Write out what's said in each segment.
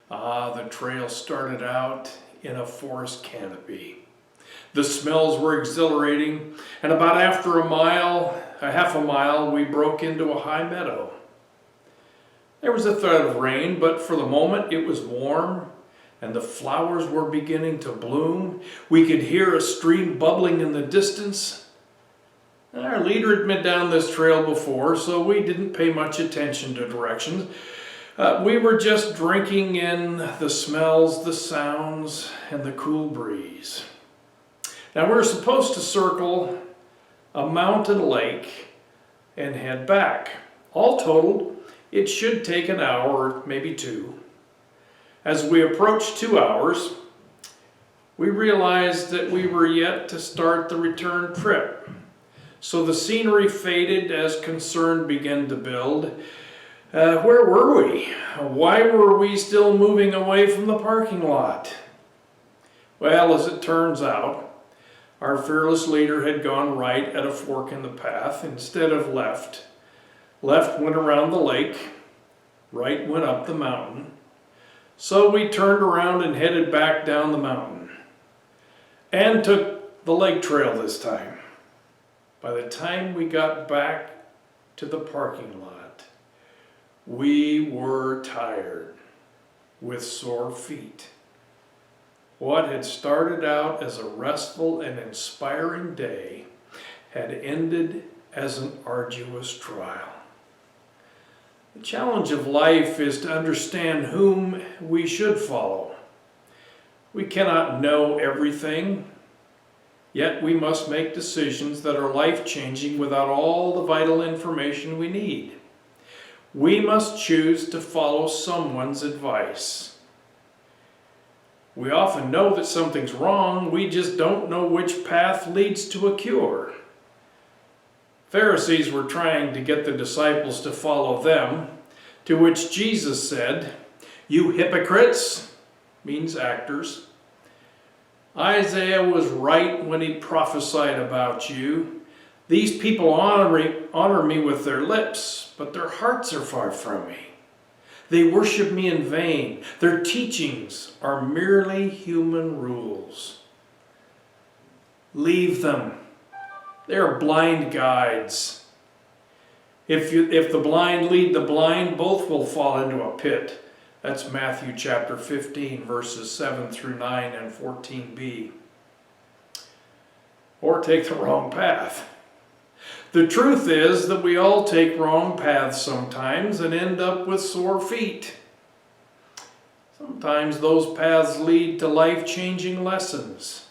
The trail started out in a forest canopy. The smells were exhilarating, and about after half a mile, we broke into a high meadow. There was a threat of rain, but for the moment it was warm, and the flowers were beginning to bloom. We could hear a stream bubbling in the distance. Our leader had been down this trail before, so we didn't pay much attention to directions. We were just drinking in the smells, the sounds, and the cool breeze. Now we're supposed to circle a mountain lake and head back. All totaled, it should take an hour or maybe two. As we approached 2 hours, we realized that we were yet to start the return trip. So the scenery faded as concern began to build. Where were we? Why were we still moving away from the parking lot? Well, as it turns out, our fearless leader had gone right at a fork in the path instead of left. Left went around the lake, right went up the mountain. So we turned around and headed back down the mountain and took the lake trail this time. By the time we got back to the parking lot, we were tired, with sore feet. What had started out as a restful and inspiring day had ended as an arduous trial. The challenge of life is to understand whom we should follow. We cannot know everything, yet we must make decisions that are life-changing without all the vital information we need. We must choose to follow someone's advice. We often know that something's wrong, we just don't know which path leads to a cure. Pharisees were trying to get the disciples to follow them, to which Jesus said, "You hypocrites," means actors. Isaiah was right when he prophesied about you. These people honor me with their lips, but their hearts are far from me. They worship me in vain. Their teachings are merely human rules. Leave them. They are blind guides. If the blind lead the blind, both will fall into a pit. That's Matthew chapter 15, verses 7 through 9 and 14b. Or take the wrong path. The truth is that we all take wrong paths sometimes and end up with sore feet. Sometimes those paths lead to life-changing lessons.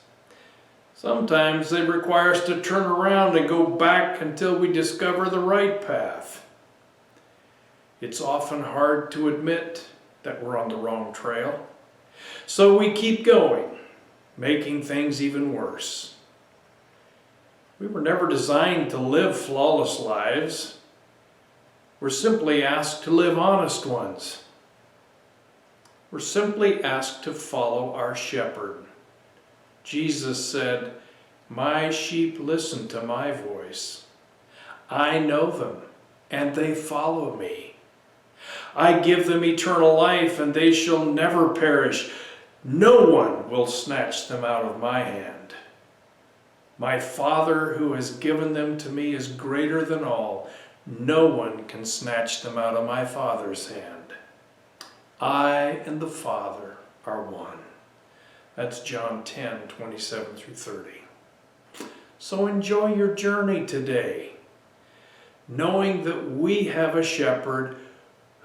Sometimes they require us to turn around and go back until we discover the right path. It's often hard to admit that we're on the wrong trail, so we keep going, making things even worse. We were never designed to live flawless lives. We're simply asked to live honest ones. We're simply asked to follow our shepherd. Jesus said, "My sheep listen to my voice. I know them, and they follow me. I give them eternal life, and they shall never perish. No one will snatch them out of my hand. My Father who has given them to me is greater than all. No one can snatch them out of my Father's hand. I and the Father are one." That's John 10, 27 through 30. So enjoy your journey today, knowing that we have a shepherd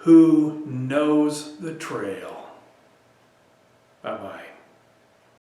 who knows the trail. Bye-bye.